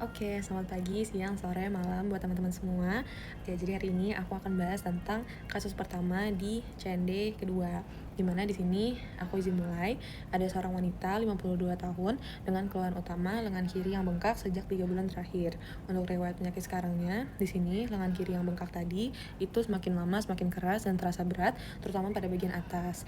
Oke, selamat pagi, siang, sore, malam buat teman-teman semua. Oke, jadi hari ini aku akan bahas tentang kasus pertama di CND kedua. Dimana di sini aku izin mulai, ada seorang wanita 52 tahun dengan keluhan utama lengan kiri yang bengkak sejak 3 bulan terakhir. Untuk riwayat penyakit sekarangnya, di sini lengan kiri yang bengkak tadi itu semakin lama semakin keras dan terasa berat, terutama pada bagian atas.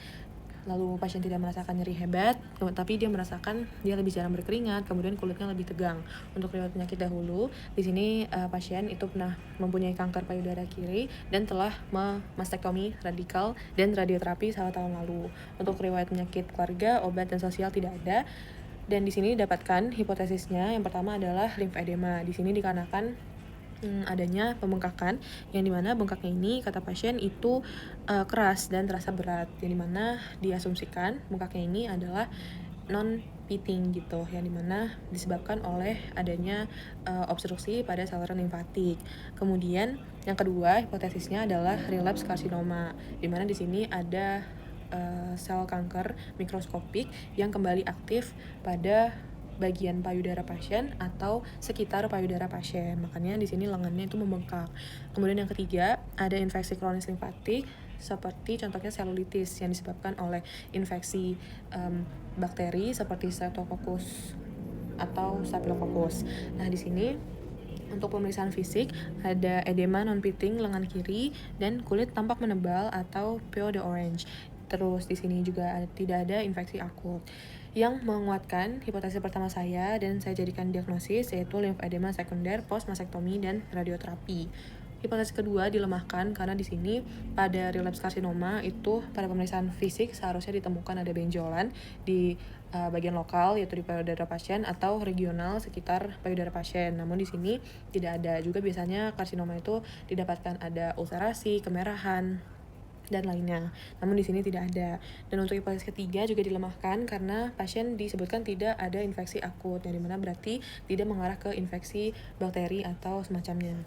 Lalu pasien tidak merasakan nyeri hebat, tapi dia merasakan dia lebih jarang berkeringat, kemudian kulitnya lebih tegang. Untuk riwayat penyakit dahulu, di sini pasien itu pernah mempunyai kanker payudara kiri dan telah mastektomi radikal dan radioterapi 1 tahun lalu. Untuk riwayat penyakit keluarga, obat dan sosial tidak ada. Dan di sini didapatkan hipotesisnya yang pertama adalah limfedema. Di sini dikarenakan adanya pembengkakan yang dimana bengkaknya ini kata pasien itu keras dan terasa berat, yang dimana diasumsikan bengkaknya ini adalah non pitting gitu, yang dimana disebabkan oleh adanya obstruksi pada saluran limfatik. Kemudian yang kedua hipotesisnya adalah relapse karsinoma, dimana di sini ada sel kanker mikroskopik yang kembali aktif pada bagian payudara pasien atau sekitar payudara pasien. Makanya di sini lengannya itu membengkak. Kemudian yang ketiga, ada infeksi kronis limfatik seperti contohnya selulitis yang disebabkan oleh infeksi bakteri seperti Streptococcus atau Staphylococcus. Nah, di sini untuk pemeriksaan fisik ada edema non-pitting lengan kiri dan kulit tampak menebal atau peau d'orange. Terus di sini juga tidak ada infeksi akut. Yang menguatkan hipotesis pertama saya dan saya jadikan diagnosis yaitu limfedema sekunder post mastektomi dan radioterapi. Hipotesis kedua dilemahkan karena di sini pada relapse karsinoma itu pada pemeriksaan fisik seharusnya ditemukan ada benjolan di bagian lokal yaitu di payudara pasien atau regional sekitar payudara pasien. Namun di sini tidak ada. Juga biasanya karsinoma itu didapatkan ada ulcerasi, kemerahan, dan lainnya. Namun di sini tidak ada. Dan untuk hipotesis ketiga juga dilemahkan karena pasien disebutkan tidak ada infeksi akut, yang dimana berarti tidak mengarah ke infeksi bakteri atau semacamnya.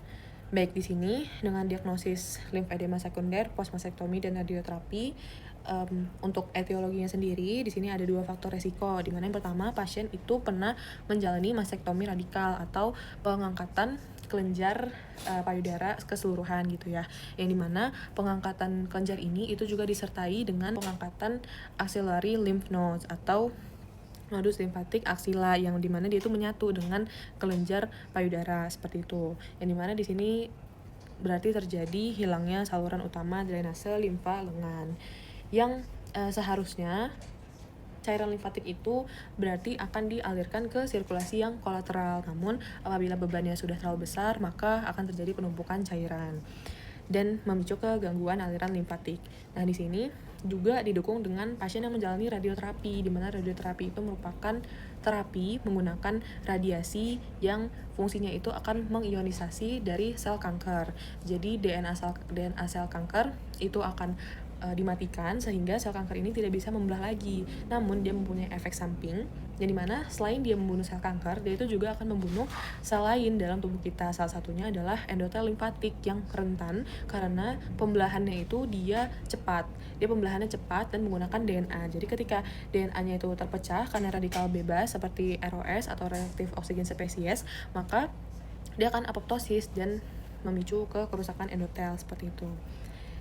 Baik, di sini dengan diagnosis limfedema sekunder, post mastektomi dan radioterapi, untuk etiologinya sendiri di sini ada 2 faktor resiko, di mana yang pertama pasien itu pernah menjalani mastektomi radikal atau pengangkatan kelenjar payudara keseluruhan gitu ya, yang dimana pengangkatan kelenjar ini itu juga disertai dengan pengangkatan axillary lymph nodes atau nodus limfatik aksila, yang dimana dia itu menyatu dengan kelenjar payudara seperti itu, yang dimana di sini berarti terjadi hilangnya saluran utama drainase limfa lengan yang seharusnya cairan limfatik itu berarti akan dialirkan ke sirkulasi yang kolateral. Namun apabila bebannya sudah terlalu besar, maka akan terjadi penumpukan cairan dan memicu ke gangguan aliran limfatik. Nah, di sini juga didukung dengan pasien yang menjalani radioterapi, di mana radioterapi itu merupakan terapi menggunakan radiasi yang fungsinya itu akan mengionisasi dari sel kanker. Jadi DNA sel kanker itu akan dimatikan sehingga sel kanker ini tidak bisa membelah lagi. Namun dia mempunyai efek samping yang dimana selain dia membunuh sel kanker, dia itu juga akan membunuh sel lain dalam tubuh kita. Salah satunya adalah endotel limfatik yang rentan karena pembelahannya itu dia cepat. Dia pembelahannya cepat dan menggunakan DNA. Jadi ketika DNA-nya itu terpecah karena radikal bebas seperti ROS atau reaktif oksigen spesies, maka dia akan apoptosis dan memicu ke kerusakan endotel seperti itu.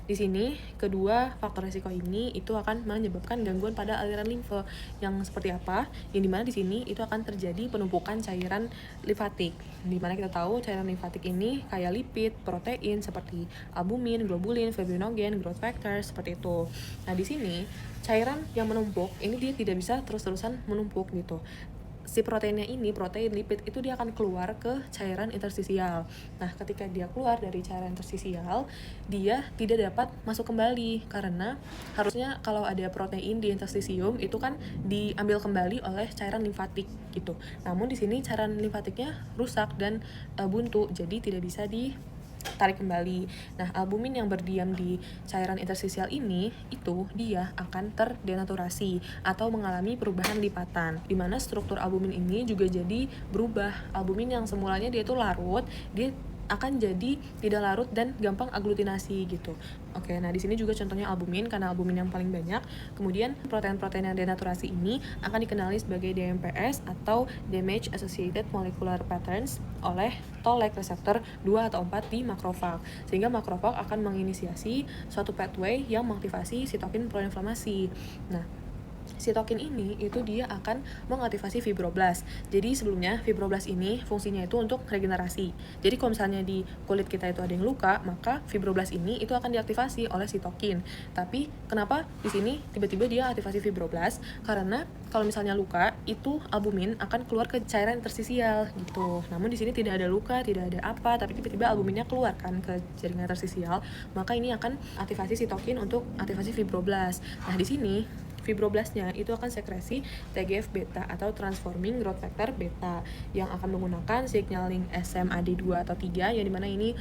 Di sini, kedua faktor risiko ini itu akan menyebabkan gangguan pada aliran limfe yang seperti apa? Yang dimana di sini itu akan terjadi penumpukan cairan limfatik. Dimana kita tahu cairan limfatik ini kayak lipid, protein seperti albumin, globulin, fibrinogen, growth factor seperti itu. Nah, di sini cairan yang menumpuk ini dia tidak bisa terus-terusan menumpuk gitu. Si proteinnya ini, protein lipid itu dia akan keluar ke cairan interstisial. Nah, ketika dia keluar dari cairan interstisial, dia tidak dapat masuk kembali karena harusnya kalau ada protein di interstisium itu kan diambil kembali oleh cairan limfatik gitu. Namun di sini cairan limfatiknya rusak dan buntu, jadi tidak bisa ditarik kembali. Nah, albumin yang berdiam di cairan interstisial ini itu dia akan terdenaturasi atau mengalami perubahan lipatan, di mana struktur albumin ini juga jadi berubah. Albumin yang semulanya dia itu larut, dia akan jadi tidak larut dan gampang aglutinasi gitu. Oke, nah di sini juga contohnya albumin, karena albumin yang paling banyak. Kemudian protein-protein yang denaturasi ini akan dikenali sebagai DMPS atau Damage Associated Molecular Patterns oleh Toll-like reseptor 2 atau 4 di makrofag. Sehingga makrofag akan menginisiasi suatu pathway yang mengaktifasi sitokin proinflamasi. Nah, sitokin ini itu dia akan mengaktifasi fibroblast. Jadi sebelumnya fibroblast ini fungsinya itu untuk regenerasi. Jadi kalau misalnya di kulit kita itu ada yang luka, maka fibroblast ini itu akan diaktifasi oleh sitokin. Tapi kenapa di sini tiba-tiba dia aktifasi fibroblast? Karena kalau misalnya luka, itu albumin akan keluar ke cairan interstisial gitu. Namun di sini tidak ada luka, tidak ada apa, tapi tiba-tiba albuminnya keluar kan ke jaringan interstisial, maka ini akan aktifasi sitokin untuk aktifasi fibroblast. Nah, di sini fibroblastnya itu akan sekresi TGF beta atau transforming growth factor beta yang akan menggunakan signaling SMAD2 atau 3 yang dimana ini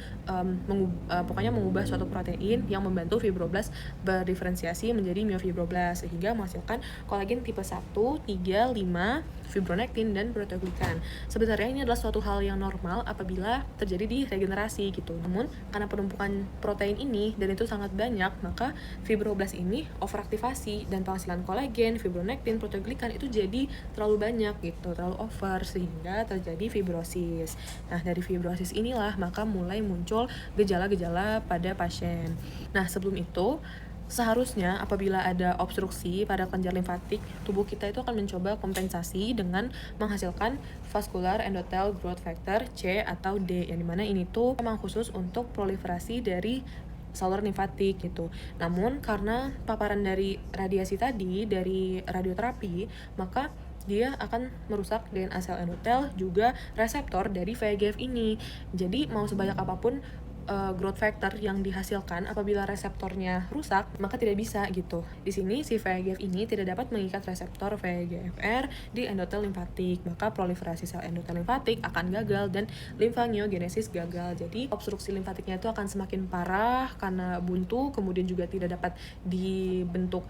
pokoknya mengubah suatu protein yang membantu fibroblast berdiferensiasi menjadi myofibroblast sehingga menghasilkan kolagen tipe 1, 3, 5, fibronektin dan proteoglikan. Sebenarnya ini adalah suatu hal yang normal apabila terjadi di regenerasi gitu. Namun karena penumpukan protein ini dan itu sangat banyak, maka fibroblast ini overaktivasi dan penghasilan kolagen, fibronektin, proteoglikan itu jadi terlalu banyak gitu, terlalu over sehingga terjadi fibrosis. Nah, dari fibrosis inilah maka mulai muncul gejala-gejala pada pasien. Nah, sebelum itu seharusnya apabila ada obstruksi pada kelenjar limfatik, tubuh kita itu akan mencoba kompensasi dengan menghasilkan vascular endothel growth factor C atau D, yang dimana ini tuh memang khusus untuk proliferasi dari saluran limfatik gitu. Namun karena paparan dari radiasi tadi, dari radioterapi, maka dia akan merusak DNA sel endotel juga reseptor dari VEGF ini. Jadi mau sebanyak apapun growth factor yang dihasilkan apabila reseptornya rusak, maka tidak bisa gitu. Di sini si VEGF ini tidak dapat mengikat reseptor VEGFR di endotel limfatik, maka proliferasi sel endotel limfatik akan gagal dan limfangiogenesis gagal. Jadi obstruksi limfatiknya itu akan semakin parah karena buntu, kemudian juga tidak dapat dibentuk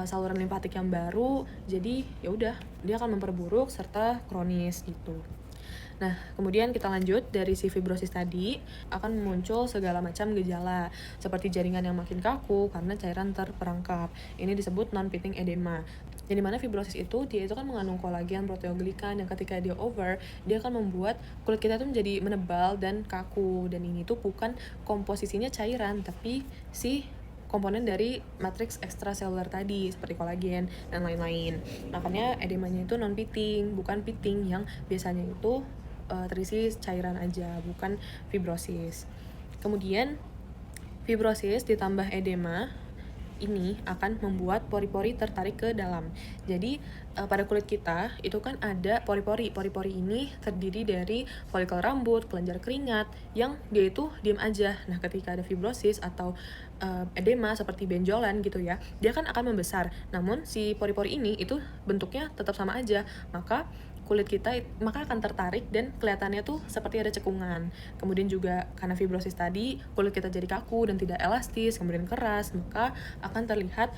saluran limfatik yang baru. Jadi ya udah, dia akan memperburuk serta kronis gitu. Nah, kemudian kita lanjut dari si fibrosis tadi akan muncul segala macam gejala seperti jaringan yang makin kaku karena cairan terperangkap. Ini disebut non-pitting edema. Yang dimana fibrosis itu dia itu kan mengandung kolagen, proteoglikan yang ketika dia over, dia akan membuat kulit kita tuh menjadi menebal dan kaku. Dan ini tuh bukan komposisinya cairan, tapi si komponen dari matriks ekstraseluler tadi seperti kolagen dan lain-lain. Makanya edemanya itu non-pitting, bukan pitting yang biasanya itu terisi cairan aja, bukan fibrosis. Kemudian fibrosis ditambah edema ini akan membuat pori-pori tertarik ke dalam. Jadi pada kulit kita itu kan ada pori-pori. Pori-pori ini terdiri dari folikel rambut, kelenjar keringat yang dia itu diam aja. Nah, ketika ada fibrosis atau edema seperti benjolan gitu ya, dia kan akan membesar. Namun si pori-pori ini itu bentuknya tetap sama aja. Maka kulit kita maka akan tertarik dan kelihatannya tuh seperti ada cekungan. Kemudian juga karena fibrosis tadi, kulit kita jadi kaku dan tidak elastis, kemudian keras, maka akan terlihat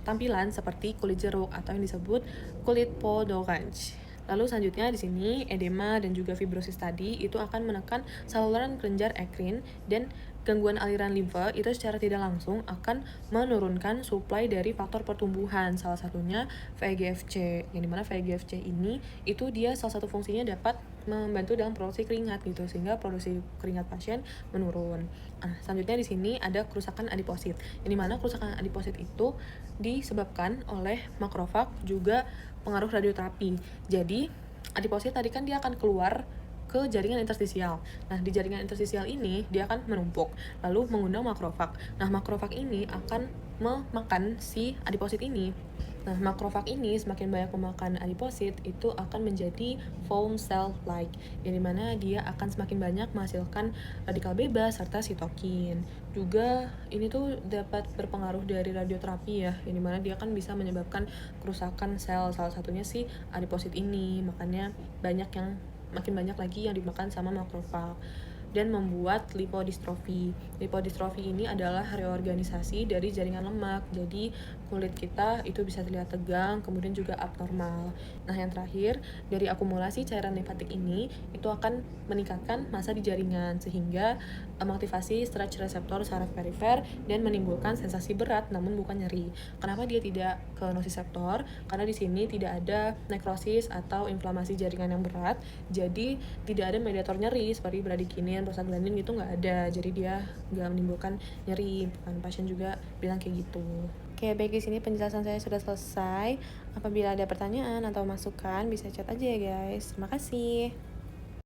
tampilan seperti kulit jeruk atau yang disebut kulit peau d'orange. Lalu selanjutnya di sini edema dan juga fibrosis tadi itu akan menekan saluran kelenjar ekrin dan gangguan aliran limfa itu secara tidak langsung akan menurunkan suplai dari faktor pertumbuhan, salah satunya VEGF-C, yang dimana VEGF-C ini itu dia salah satu fungsinya dapat membantu dalam produksi keringat gitu, sehingga produksi keringat pasien menurun. Nah, selanjutnya di sini ada kerusakan adiposit, yang dimana kerusakan adiposit itu disebabkan oleh makrofag juga pengaruh radioterapi. Jadi adiposit tadi kan dia akan keluar ke jaringan interstisial. Nah, di jaringan interstisial ini dia akan menumpuk, lalu mengundang makrofag. Nah, makrofag ini akan memakan si adiposit ini. Nah, makrofag ini semakin banyak memakan adiposit, itu akan menjadi foam cell-like, yang dimana dia akan semakin banyak menghasilkan radikal bebas serta sitokin. Juga ini tuh dapat berpengaruh dari radioterapi ya, yang dimana dia kan bisa menyebabkan kerusakan sel, salah satunya si adiposit ini. Makanya makin banyak lagi yang dimakan sama makrofag. dan membuat lipodystrofi. Lipodystrofi ini adalah reorganisasi dari jaringan lemak. Jadi kulit kita itu bisa terlihat tegang, kemudian juga abnormal. Nah, yang terakhir, dari akumulasi cairan limfatik ini itu akan meningkatkan massa di jaringan sehingga mengaktifasi stretch reseptor saraf perifer dan menimbulkan sensasi berat namun bukan nyeri. Kenapa dia tidak ke nociceptor? Karena di sini tidak ada nekrosis atau inflamasi jaringan yang berat, jadi tidak ada mediator nyeri seperti bradikinin, prostaglandin gitu nggak ada, jadi dia nggak menimbulkan nyeri. Pasien juga bilang kayak gitu. Oke, baik, di sini penjelasan saya sudah selesai. Apabila ada pertanyaan atau masukan bisa chat aja ya guys. Terima kasih.